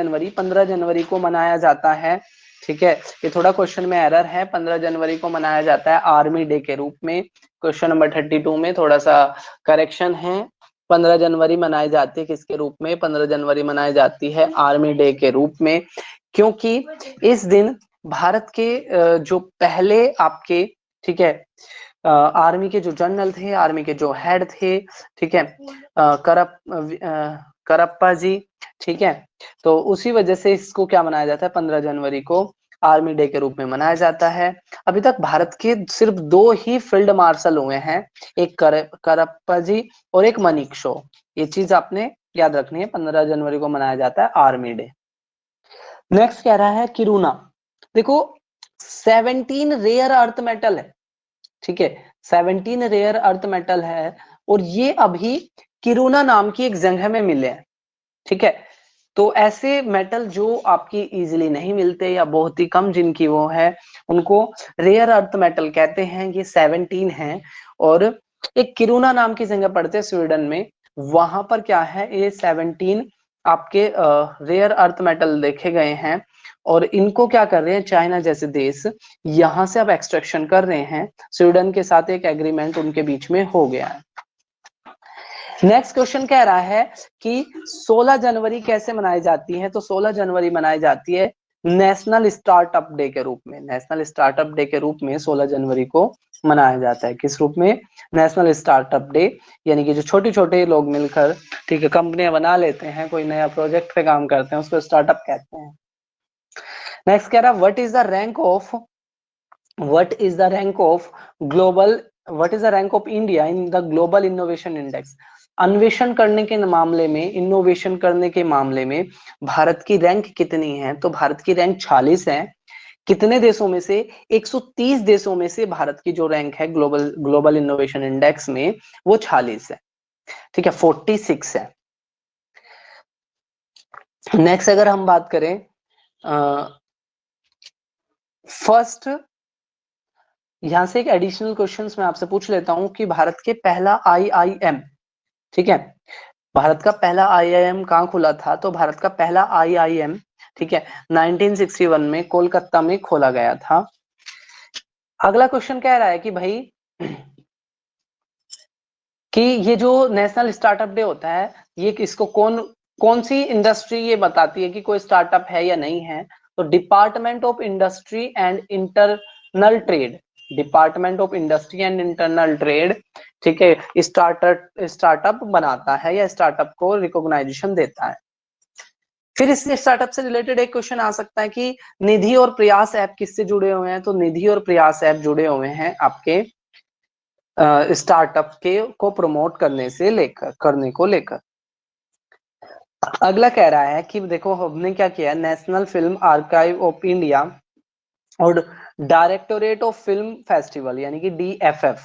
जनवरी को मनाया जाता है, ठीक है। ये थोड़ा क्वेश्चन में एरर है, 15 जनवरी को मनाया जाता है आर्मी डे के रूप में। क्वेश्चन नंबर 32 में थोड़ा सा करेक्शन है। 15 जनवरी मनाई जाती है किसके रूप में, 15 जनवरी मनाई जाती है आर्मी डे के रूप में, क्योंकि इस दिन भारत के जो पहले आपके, ठीक है, आर्मी के जो जनरल थे, आर्मी के जो हेड थे, ठीक है, करप्पा जी, ठीक है, तो उसी वजह से इसको क्या मनाया जाता है, 15 जनवरी को आर्मी डे के रूप में मनाया जाता है। अभी तक भारत के सिर्फ 2 ही फील्ड मार्शल हुए हैं, एक करप्पा जी और एक मनेकशॉ। ये चीज आपने याद रखनी है, 15 जनवरी को मनाया जाता है आर्मी डे। नेक्स्ट कह रहा है किरूना। देखो 17 रेयर अर्थ मेटल है, ठीक है, 17 रेयर अर्थ मेटल है, और ये अभी किरूना नाम की एक जगह में मिले हैं, ठीक है। तो ऐसे मेटल जो आपकी इजीली नहीं मिलते या बहुत ही कम जिनकी वो है, उनको रेयर अर्थ मेटल कहते हैं। ये 17 हैं, और एक किरूना नाम की जगह पड़ते हैं स्वीडन में, वहां पर क्या है, ये 17 आपके रेयर अर्थ मेटल देखे गए हैं, और इनको क्या कर रहे हैं चाइना जैसे देश यहां से अब एक्सट्रैक्शन कर रहे हैं। स्वीडन के साथ एक एग्रीमेंट उनके बीच में हो गया है। नेक्स्ट क्वेश्चन कह रहा है कि 16 जनवरी कैसे मनाई जाती है, तो 16 जनवरी मनाई जाती है नेशनल स्टार्टअप डे के रूप में। नेशनल स्टार्टअप डे के रूप में 16 जनवरी को मनाया जाता है। किस रूप में, नेशनल स्टार्टअप डे, यानी कि जो छोटे छोटे लोग मिलकर, ठीक है, कंपनियां बना लेते हैं, कोई नया प्रोजेक्ट पे काम करते हैं, उसको स्टार्टअप कहते हैं। नेक्स्ट कह रहा है what is the rank of India in the global innovation index. अन्वेषण करने के मामले में, इनोवेशन करने के मामले में भारत की रैंक कितनी है, तो भारत की रैंक 46 है। कितने देशों में से, 130 देशों में से भारत की जो रैंक है ग्लोबल इनोवेशन इंडेक्स में, वो 46 है, ठीक है, 46 है। नेक्स्ट अगर हम बात करें फर्स्ट, यहां से एक एडिशनल क्वेश्चंस मैं आपसे पूछ लेता हूं कि भारत के पहला आईआईएम, ठीक है, भारत का पहला आईआईएम कहाँ खुला था, तो भारत का पहला आईआईएम, ठीक है, 1961 में कोलकाता में खोला गया था। अगला क्वेश्चन कह रहा है कि भाई कि ये जो नेशनल स्टार्टअप डे होता है, ये इसको कौन सी इंडस्ट्री ये बताती है कि कोई स्टार्टअप है या नहीं है, तो department of industry and internal trade, department of industry and internal trade, ठीक है, स्टार्टअप बनाता है या स्टार्टअप को रिकॉग्नाइजेशन देता है। फिर इस स्टार्टअप से रिलेटेड एक क्वेश्चन आ सकता है कि निधि और प्रयास ऐप किससे जुड़े हुए हैं, तो निधि और प्रयास ऐप जुड़े हुए हैं आपके स्टार्टअप के को प्रमोट करने को लेकर। अगला कह रहा है कि देखो हमने क्या किया, national film archive of India और डायरेक्टोरेट ऑफ फिल्म फेस्टिवल यानी कि DFF,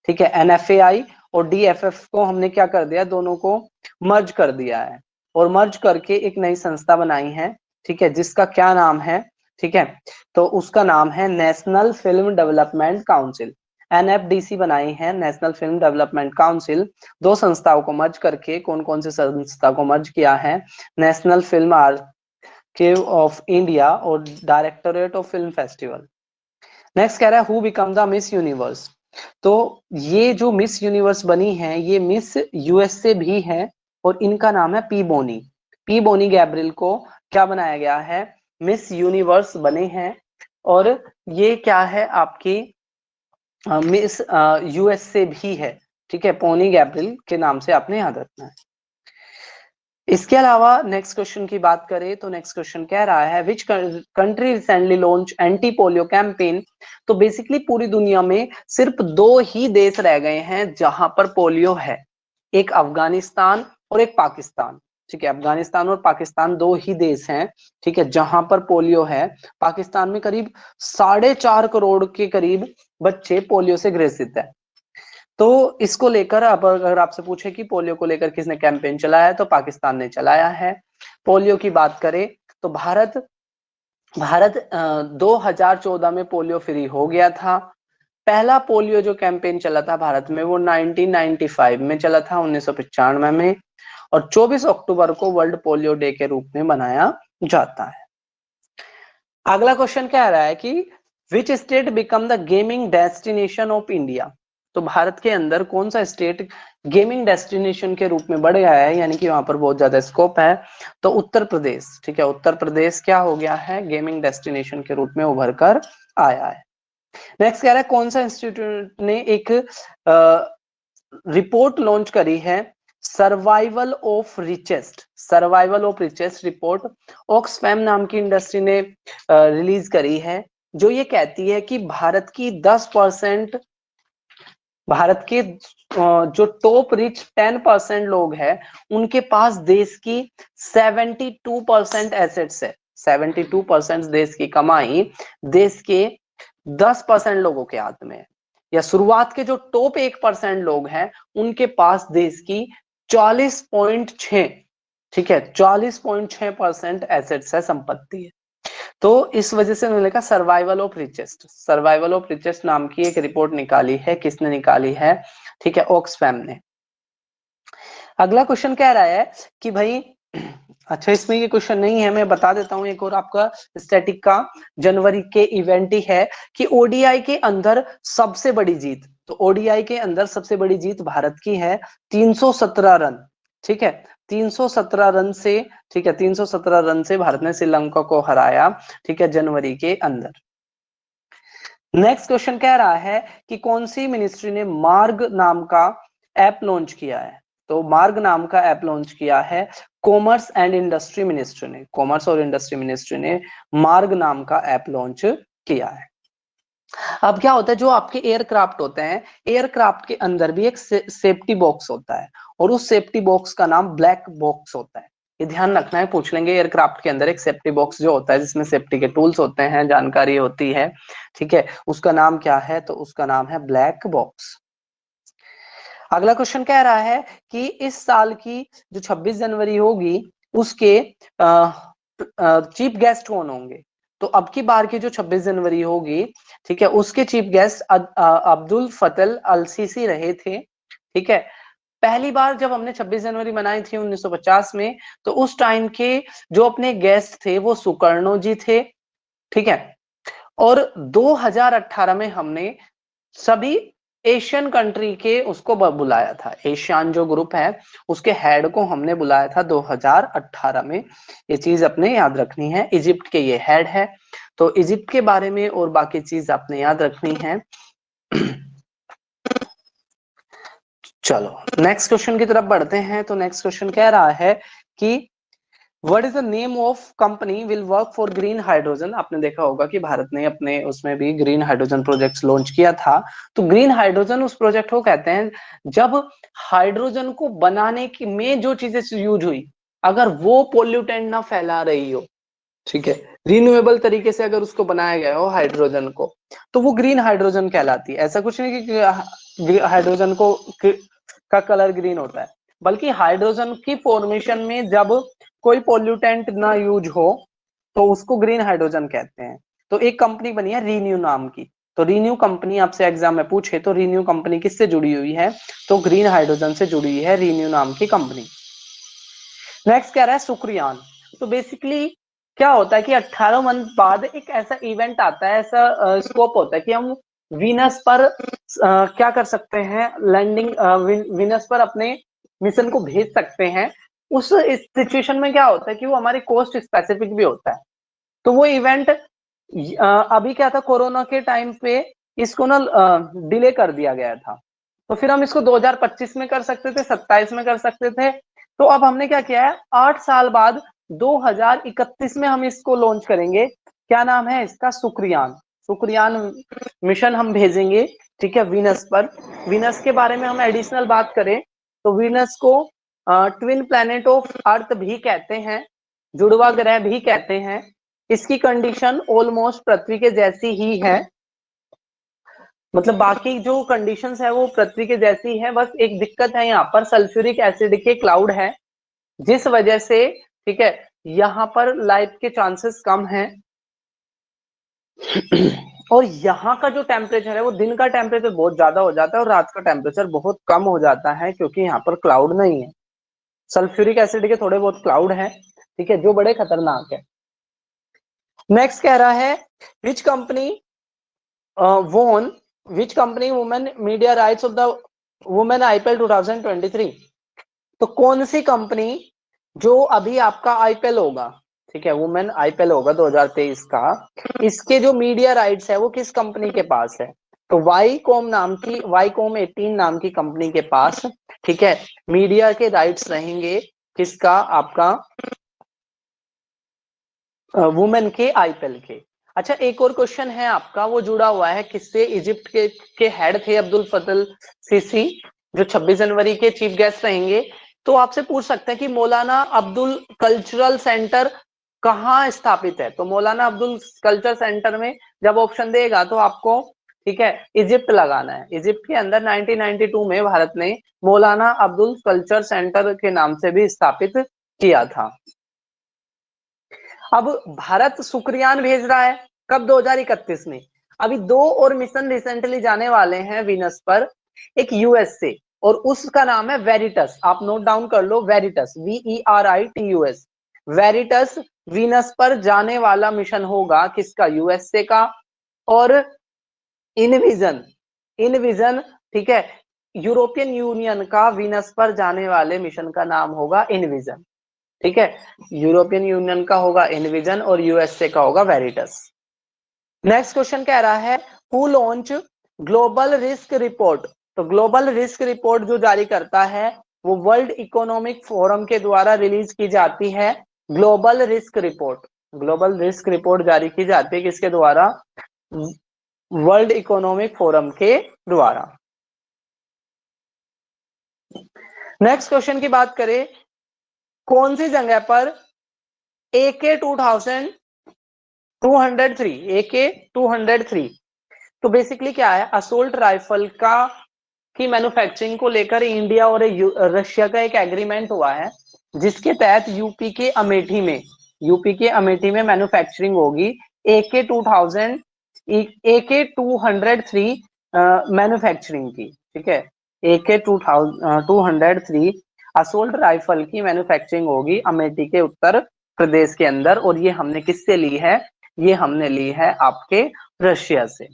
ठीक है, NFAI और DFF को हमने क्या कर दिया, दोनों को मर्ज कर दिया है और मर्ज करके एक नई संस्था बनाई है, ठीक है, जिसका क्या नाम है, ठीक है, तो उसका नाम है national film development council, NFDC बनाई है, नेशनल फिल्म डेवलपमेंट काउंसिल। दो संस्थाओं को मर्ज करके, कौन कौन से संस्था को मर्ज किया है, national film archive of India और directorate of film festival. Next कह रहा है who become the Miss Universe. तो ये जो मिस यूनिवर्स बनी है ये मिस यूएस से भी है और इनका नाम है पी बोनी। पी बोनी गैब्रियल को क्या बनाया गया है, मिस यूनिवर्स बने हैं और ये क्या है आपकी मिस यूएस से भी है, ठीक है, पोनी गैब्रियल के नाम से आपने याद रखना है। इसके अलावा नेक्स्ट क्वेश्चन की बात करें तो नेक्स्ट क्वेश्चन कह रहा है which country recently launch anti polio campaign. तो बेसिकली पूरी दुनिया में सिर्फ दो ही देश रह गए हैं जहां पर पोलियो है, एक अफगानिस्तान और एक पाकिस्तान, ठीक है, अफगानिस्तान और पाकिस्तान दो ही देश हैं, ठीक है, जहां पर पोलियो है। पाकिस्तान में करीब 4.5 करोड़ के करीब बच्चे पोलियो से ग्रसित है। तो इसको लेकर अब अगर आपसे पूछे कि पोलियो को लेकर किसने कैंपेन चलाया है तो पाकिस्तान ने चलाया है। पोलियो की बात करें तो भारत 2014 में पोलियो फ्री हो गया था। पहला पोलियो जो कैंपेन चला था भारत में वो 1995 में चला था, 1995 में, और 24 अक्टूबर को वर्ल्ड पोलियो डे के रूप में मनाया जाता है। अगला क्वेश्चन क्या आ रहा है कि which state become the gaming destination of India. तो भारत के अंदर कौन सा स्टेट गेमिंग डेस्टिनेशन के रूप में बढ़ गया है, यानी कि वहां पर बहुत ज्यादा स्कोप है, तो उत्तर प्रदेश, ठीक है, उत्तर प्रदेश क्या हो गया है, गेमिंग डेस्टिनेशन के रूप में उभर कर आया है। नेक्स्ट कह रहा है कौन सा इंस्टीट्यूट ने एक रिपोर्ट लॉन्च करी है, survival of richest report Oxfam नाम की इंडस्ट्री ने रिलीज करी है, जो ये कहती है कि भारत की 10%, भारत के जो टॉप रिच 10% लोग हैं उनके पास देश की 72% एसेट्स है। 72% देश की कमाई देश के 10% लोगों के हाथ में है, या शुरुआत के जो टॉप 1% लोग हैं उनके पास देश की 40.6, ठीक है, 40.6% एसेट्स है, संपत्ति है। तो इस वजह से उन्होंने लिखा सर्वाइवल ऑफ रिचेस्ट नाम की एक रिपोर्ट निकाली है, किसने निकाली है, ठीक है, ऑक्सफैम ने। अगला क्वेश्चन कह रहा है कि भाई अच्छा इसमें ये क्वेश्चन नहीं है, मैं बता देता हूं एक और आपका स्टैटिक का जनवरी के इवेंट ही है कि ओडीआई के अंदर सबसे बड़ी जीत, तो ओडीआई के अंदर सबसे बड़ी जीत भारत की है 317 रन, ठीक है, 317 रन से, ठीक है, 317 रन से भारत ने श्रीलंका को हराया, ठीक है, जनवरी के अंदर। नेक्स्ट क्वेश्चन कह रहा है कि कौन सी मिनिस्ट्री ने मार्ग नाम का ऐप लॉन्च किया है। तो मार्ग नाम का ऐप लॉन्च किया है कॉमर्स एंड इंडस्ट्री मिनिस्ट्री ने, कॉमर्स और इंडस्ट्री मिनिस्ट्री ने मार्ग नाम का ऐप लॉन्च किया है। अब क्या होता है, जो आपके एयरक्राफ्ट होते हैं, एयरक्राफ्ट के अंदर भी एक सेफ्टी बॉक्स होता है और उस सेफ्टी बॉक्स का नाम ब्लैक बॉक्स होता है। ये ध्यान रखना है, पूछ लेंगे, एयरक्राफ्ट के अंदर एक सेफ्टी बॉक्स जो होता है जिसमें सेफ्टी के टूल्स होते हैं, जानकारी होती है, ठीक है, उसका नाम क्या है, तो उसका नाम है ब्लैक बॉक्स। अगला क्वेश्चन कह रहा है कि इस साल की जो 26 जनवरी होगी उसके चीफ गेस्ट कौन होंगे। तो अब की बार की जो 26 जनवरी होगी, ठीक है, उसके चीफ गेस्ट अब्दुल फतल अल सीसी रहे थे, ठीक है। पहली बार जब हमने 26 जनवरी मनाई थी 1950 में, तो उस टाइम के जो अपने गेस्ट थे वो सुकर्णो जी थे, ठीक है, और 2018 में हमने सभी एशियन कंट्री के उसको बुलाया था, एशियान जो ग्रुप है उसके हेड को हमने बुलाया था 2018 में। ये चीज अपने याद रखनी है, इजिप्ट के ये हेड है, तो इजिप्ट के बारे में और बाकी चीज आपने याद रखनी है। चलो नेक्स्ट क्वेश्चन की तरफ बढ़ते हैं। तो नेक्स्ट क्वेश्चन कह रहा है कि what is the name of company will work for green hydrogen? आपने देखा होगा कि भारत ने अपने उसमें भी ग्रीन हाइड्रोजन प्रोजेक्ट लॉन्च किया था। तो ग्रीन हाइड्रोजन उस प्रोजेक्ट को कहते हैं जब हाइड्रोजन को बनाने की में जो चीजें यूज हुई अगर वो पोल्यूटेंट ना फैला रही हो, ठीक है, रिन्यूएबल तरीके से अगर उसको बनाया गया हो हाइड्रोजन को, तो वो ग्रीन हाइड्रोजन कहलाती है। ऐसा कुछ नहीं कि हाइड्रोजन को का कलर ग्रीन होता है, बल्कि हाइड्रोजन की फॉर्मेशन में जब कोई पोल्यूटेंट ना यूज हो तो उसको ग्रीन हाइड्रोजन कहते हैं। तो एक कंपनी बनी है रीन्यू नाम की, तो रीन्यू कंपनी आपसे एग्जाम में पूछे तो रीन्यू कंपनी किससे जुड़ी हुई है? तो ग्रीन हाइड्रोजन से जुड़ी हुई है रीन्यू नाम की कंपनी। नेक्स्ट कह रहा है शुक्रयान। तो बेसिकली क्या होता है कि 18 मंथ बाद एक ऐसा इवेंट आता है, ऐसा स्कोप होता है कि हम वीनस पर क्या कर सकते हैं, लैंडिंग वीनस पर अपने मिशन को भेज सकते हैं। उस सिचुएशन में क्या होता है कि वो हमारे कोस्ट स्पेसिफिक भी होता है। तो वो इवेंट अभी क्या था, कोरोना के टाइम पे इसको ना डिले कर दिया गया था। तो फिर हम इसको 2025 में कर सकते थे, 27 में कर सकते थे। तो अब हमने क्या किया है, 8 साल बाद 2031 में हम इसको लॉन्च करेंगे। क्या नाम है इसका? शुक्रयान। शुक्रयान मिशन हम भेजेंगे, ठीक है, वीनस पर। वीनस के बारे में हम एडिशनल बात करें तो वीनस को ट्विन प्लैनेट ऑफ अर्थ भी कहते हैं, जुड़वा ग्रह भी कहते हैं। इसकी कंडीशन ऑलमोस्ट पृथ्वी के जैसी ही है, मतलब बाकी जो कंडीशंस है वो पृथ्वी के जैसी है, बस एक दिक्कत है यहाँ पर, सल्फ्यूरिक एसिड के क्लाउड है, जिस वजह से, ठीक है, यहाँ पर लाइफ के चांसेस कम हैं। और यहाँ का जो टेम्परेचर है वो दिन का टेम्परेचर बहुत ज्यादा हो जाता है और रात का टेम्परेचर बहुत कम हो जाता है, क्योंकि यहाँ पर क्लाउड नहीं है। सल्फ्यूरिक एसिड के थोड़े बहुत क्लाउड है, ठीक है, जो बड़े खतरनाक है। नेक्स्ट कह रहा है which company won which company women media rights of the women IPL 2023? तो कौन सी कंपनी जो अभी आपका आईपीएल होगा, ठीक है, वुमेन आईपीएल होगा 2023 का, इसके जो मीडिया राइट्स है वो किस कंपनी के पास है? तो वाईकॉम नाम की, वाईकॉम 18 नाम की कंपनी के पास, ठीक है, मीडिया के राइट्स रहेंगे। किसका? आपका वुमेन के आईपीएल के। अच्छा, एक और क्वेश्चन है आपका, वो जुड़ा हुआ है किससे? इजिप्ट के हेड थे अब्दुल फतल सीसी, जो 26 जनवरी के चीफ गेस्ट रहेंगे। तो आपसे पूछ सकते हैं कि मौलाना अब्दुल कल्चरल सेंटर कहाँ स्थापित है? तो मौलाना अब्दुल कल्चर सेंटर में जब ऑप्शन देगा तो आपको, ठीक है, इजिप्ट लगाना है। इजिप्ट के अंदर 1992 में भारत ने मौलाना अब्दुल कल्चर सेंटर के नाम से भी स्थापित किया था। अब भारत शुक्रयान भेज रहा है कब? 2031 में। अभी 2 और मिशन रिसेंटली जाने वाले हैं वीनस पर, एक यूएस से, और उसका नाम है वेरिटस। आप नोट डाउन कर लो, वेरिटस, VERITUS। वेरिटस वीनस पर जाने वाला मिशन होगा किसका? यूएसए का। और इनविजन, इनविजन, ठीक है, यूरोपियन यूनियन का वीनस पर जाने वाले मिशन का नाम होगा इनविजन, ठीक है। यूरोपियन यूनियन का होगा इनविजन और यूएसए का होगा वेरिटस। नेक्स्ट क्वेश्चन कह रहा है who launch global risk report? तो ग्लोबल रिस्क रिपोर्ट जो जारी करता है वो वर्ल्ड इकोनॉमिक फोरम के द्वारा रिलीज की जाती है। Global risk report, global risk report जारी की जाती है किसके द्वारा? वर्ल्ड इकोनॉमिक फोरम के द्वारा। नेक्स्ट क्वेश्चन की बात करें, कौन सी जगह पर AK 2203, AK 203, तो बेसिकली क्या है, असोल्ट राइफल का की मैन्युफैक्चरिंग को लेकर इंडिया और रशिया का एक एग्रीमेंट हुआ है, जिसके तहत यूपी के अमेठी में मैन्युफैक्चरिंग होगी AK 203 मैन्युफैक्चरिंग की, ठीक है। AK 203 असोल्ट राइफल की मैन्युफैक्चरिंग होगी अमेठी के उत्तर प्रदेश के अंदर, और ये हमने किससे ली है? ये हमने ली है आपके रशिया से।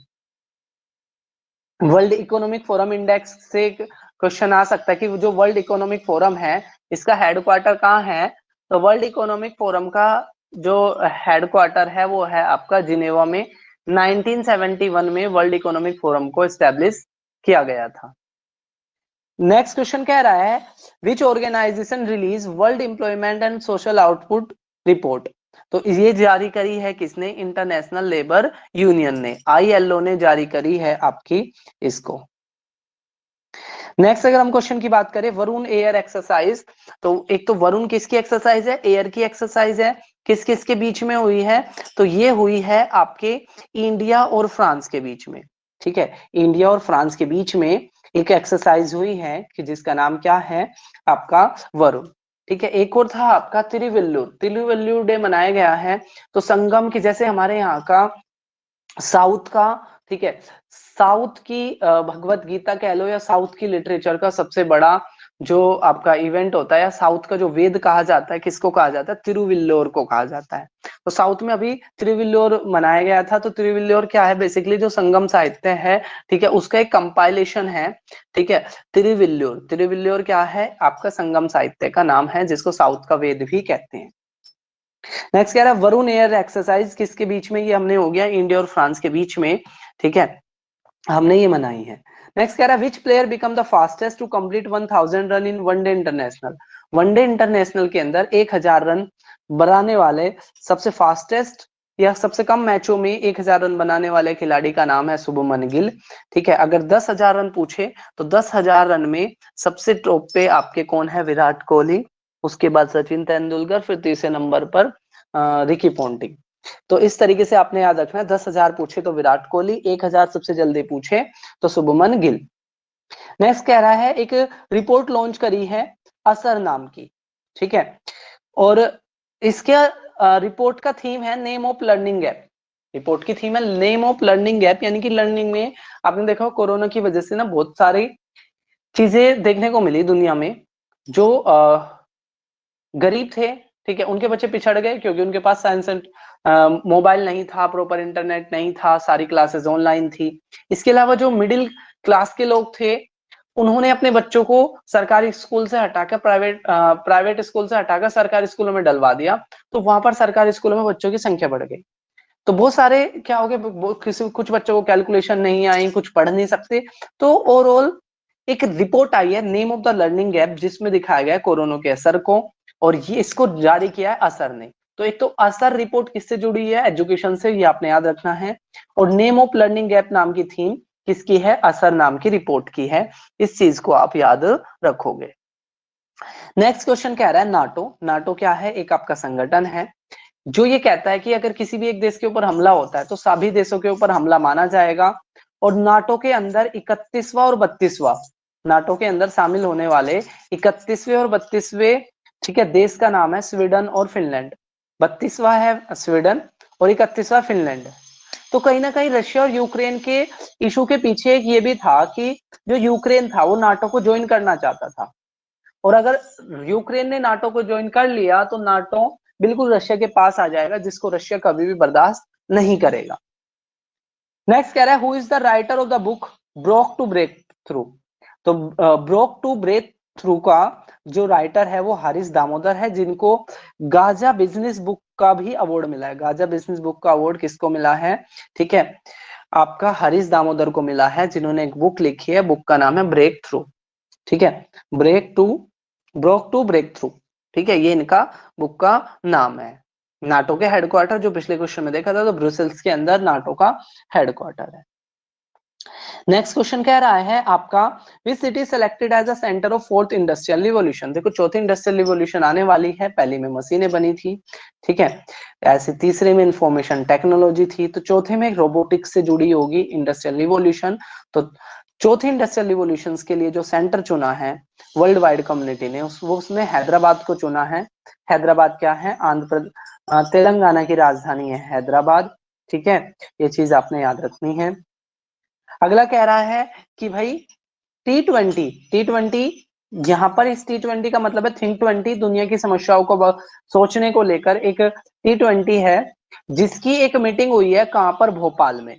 वर्ल्ड इकोनॉमिक फोरम इंडेक्स से क्वेश्चन आ सकता है कि जो वर्ल्ड इकोनॉमिक फोरम है इसका हेडक्वार्टर कहाँ है? तो वर्ल्ड इकोनॉमिक फोरम का जो हेडक्वार्टर है वो है आपका जिनेवा में। 1971 में वर्ल्ड इकोनॉमिक फोरम को एस्टेब्लिश किया गया था। नेक्स्ट क्वेश्चन कह रहा है which organisation release world employment and social output report. तो ये जारी करी है किसने? इंटरनेशनल लेबर यूनियन ने, ILO ने जारी करी है आपकी इसको। नेक्स्ट अगर हम क्वेश्चन की बात करें वरुण एयर एक्सरसाइज, तो एक तो वरुण किसकी एक्सरसाइज है? एयर की एक्सरसाइज है। किस किस के बीच में हुई है? तो ये हुई है आपके इंडिया और फ्रांस के बीच में। ठीक है, इंडिया और फ्रांस के बीच में एक एक्सरसाइज हुई है कि जिसका नाम क्या है आपका? वरुण। ठीक है, एक और था आपका तिरुवल्लुर, तिरुवल्लुर डे मनाया गया है। तो संगम की, जैसे हमारे यहाँ का साउथ का, ठीक है, साउथ की भगवत गीता कह लो या साउथ की लिटरेचर का सबसे बड़ा जो आपका इवेंट होता है, या साउथ का जो वेद कहा जाता है, किसको कहा जाता है? तिरुवल्लोर को कहा जाता है। तो साउथ में अभी तिरुवल्लोर मनाया गया था। तो तिरुवल्लोर क्या है? बेसिकली जो संगम साहित्य है, ठीक है, उसका एक कंपाइलेशन है। ठीक है, तिरुवल्लोर, तिरुवल्लोर क्या है? आपका संगम साहित्य का नाम है, जिसको साउथ का वेद भी कहते हैं। नेक्स्ट कह रहा है वरुण एयर एक्सरसाइज किसके बीच में? ये हमने हो गया इंडिया और फ्रांस के बीच में। ठीक है, हमने ये मनाई है। नेक्स्ट कह रहा है which player become the fastest to complete 1000 run in one day international. One day international के अंदर 1000 रन बनाने वाले सबसे फास्टेस्ट या सबसे कम मैचों में 1000 रन बनाने वाले खिलाड़ी का नाम है शुभमन गिल। ठीक है, अगर 10,000 रन पूछे तो 10,000 रन में सबसे टॉप पे आपके कौन है? विराट कोहली, उसके बाद सचिन तेंदुलकर, फिर तीसरे नंबर पर रिकी पॉन्टिंग। तो इस तरीके से आपने याद रखना है, 10,000 पूछे तो विराट कोहली, 1000 सबसे जल्दी पूछे तो शुभमन गिल। नेक्स्ट कह रहा है एक रिपोर्ट लॉन्च करी है असर नाम की। ठीक है, और इसके रिपोर्ट का थीम है name of learning gap. Report की थीम है नेम ऑफ लर्निंग गैप, यानी कि लर्निंग में आपने देखा कोरोना की वजह से ना बहुत सारी चीजें देखने को मिली दुनिया में। जो गरीब थे, ठीक है, उनके बच्चे पिछड़ गए क्योंकि उनके पास साइंस एंड मोबाइल नहीं था, प्रॉपर इंटरनेट नहीं था, सारी क्लासेस ऑनलाइन थी। इसके अलावा जो मिडिल क्लास के लोग थे, उन्होंने अपने बच्चों को सरकारी स्कूल से हटाकर प्राइवेट स्कूल से हटाकर सरकारी स्कूलों में डलवा दिया। तो वहां पर सरकारी स्कूलों में बच्चों की संख्या बढ़ गई। तो बहुत सारे क्या हो गए, किसी कुछ बच्चों को कैलकुलेशन नहीं आई, कुछ पढ़ नहीं सकते। तो ओवरऑल एक रिपोर्ट आई है name of the learning gap, जिसमें दिखाया गया कोरोना के असर को, और ये इसको जारी किया है असर ने। तो एक तो असर रिपोर्ट किससे जुड़ी है? एजुकेशन से, ये आपने याद रखना है। और नेम ऑफ लर्निंग गैप नाम की थीम किसकी है? असर नाम की रिपोर्ट की है। इस चीज को आप याद रखोगे। नेक्स्ट क्वेश्चन कह रहा है नाटो। नाटो क्या है? एक आपका संगठन है जो ये कहता है कि अगर किसी भी एक देश के ऊपर हमला होता है तो सभी देशों के ऊपर हमला माना जाएगा। और नाटो के अंदर 31वां और 32वां, नाटो के अंदर शामिल होने वाले 31वें और 32वें, ठीक है, देश का नाम है स्वीडन और फिनलैंड। 32वां है स्वीडन और 31वां फिनलैंड। तो कहीं ना कहीं रशिया और यूक्रेन के इशू के पीछे एक ये भी था कि जो यूक्रेन था वो नाटो को ज्वाइन करना चाहता था, और अगर यूक्रेन ने नाटो को ज्वाइन कर लिया तो नाटो बिल्कुल रशिया के पास आ जाएगा, जिसको रशिया कभी भी बर्दाश्त नहीं करेगा। नेक्स्ट कह रहा है who is the writer of the book broke to break through. तो ब्रोक टू ब्रेक थ्रू का जो राइटर है वो हारिस दामोदर है, जिनको गाजा बिजनेस बुक का भी अवार्ड मिला है। गाजा बिजनेस बुक का अवार्ड किसको मिला है? ठीक है, आपका हारिस दामोदर को मिला है, जिन्होंने एक बुक लिखी है, बुक का नाम है ब्रेक थ्रू। ठीक है, ब्रोक टू ब्रेक थ्रू। ठीक है, ये इनका बुक का नाम है। नाटो के हेडक्वार्टर, जो पिछले क्वेश्चन में देखा था, तो ब्रुसेल्स के अंदर नाटो का हेडक्वार्टर है। नेक्स्ट क्वेश्चन कह रहा है आपका which city selected as a centre of fourth industrial revolution. देखो चौथी इंडस्ट्रियल रिवॉल्यूशन आने वाली है, पहली में मशीनें बनी थी, ठीक है, ऐसे तीसरे में इंफॉर्मेशन टेक्नोलॉजी थी, तो चौथे में रोबोटिक्स से जुड़ी होगी इंडस्ट्रियल रिवॉल्यूशन। तो चौथी इंडस्ट्रियल रिवॉल्यूशन के लिए जो सेंटर चुना है वर्ल्ड वाइड कम्युनिटी ने, वो उसमें हैदराबाद को चुना है। हैदराबाद क्या है? आंध्र प्रदेश, तेलंगाना की राजधानी है हैदराबाद। ठीक है, ये चीज आपने याद रखनी है। अगला कह रहा है कि भाई टी ट्वेंटी, यहाँ पर इस टी20 का मतलब है थिंक 20, दुनिया की समस्याओं को सोचने को लेकर एक टी20 है, जिसकी एक मीटिंग हुई है कहां पर? भोपाल में।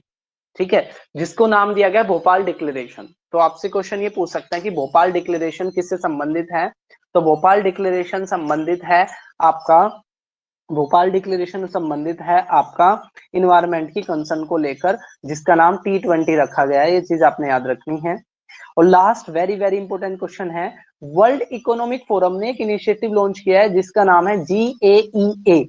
ठीक है, जिसको नाम दिया गया भोपाल डिक्लेरेशन। तो आपसे क्वेश्चन ये पूछ सकता है कि भोपाल डिक्लेरेशन किससे संबंधित है? तो भोपाल डिक्लेरेशन संबंधित है आपका, भोपाल डिक्लेरेशन संबंधित है आपका इन्वायरमेंट की कंसर्न को लेकर, जिसका नाम टी20 रखा गया है। ये चीज आपने याद रखनी है। और last very very important question है, वर्ल्ड इकोनॉमिक फोरम ने एक इनिशिएटिव लॉन्च किया है जिसका नाम है GAEA।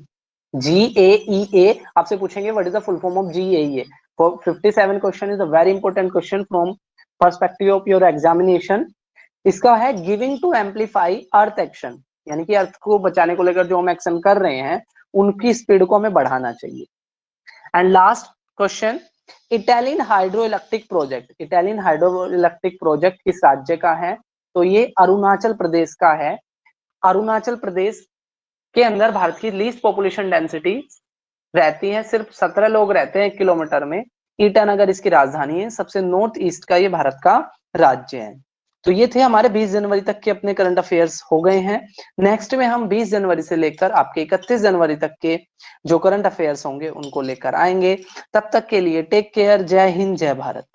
GAEA आपसे पूछेंगे what is the full form of GAEA। 57 question is a very important question from perspective of your examination. इसका है giving to amplify earth action, यानी कि अर्थ को बचाने को लेकर जो हम एक्शन कर रहे हैं उनकी स्पीड को हमें बढ़ाना चाहिए। And last question, Italian hydro electric project. Italian hydro electric project किस राज्य का है? तो ये अरुणाचल प्रदेश का है। अरुणाचल प्रदेश के अंदर भारत की लीस्ट पॉपुलेशन डेंसिटी रहती है, सिर्फ 17 लोग रहते हैं 1 किलोमीटर में। ईटानगर इसकी राजधानी है, सबसे नॉर्थ ईस्ट का ये भारत का राज्य है। तो ये थे हमारे 20 जनवरी तक के अपने करंट अफेयर्स हो गए हैं। नेक्स्ट में हम 20 जनवरी से लेकर आपके 31 जनवरी तक के जो करंट अफेयर्स होंगे उनको लेकर आएंगे। तब तक के लिए टेक केयर, जय हिंद, जय भारत।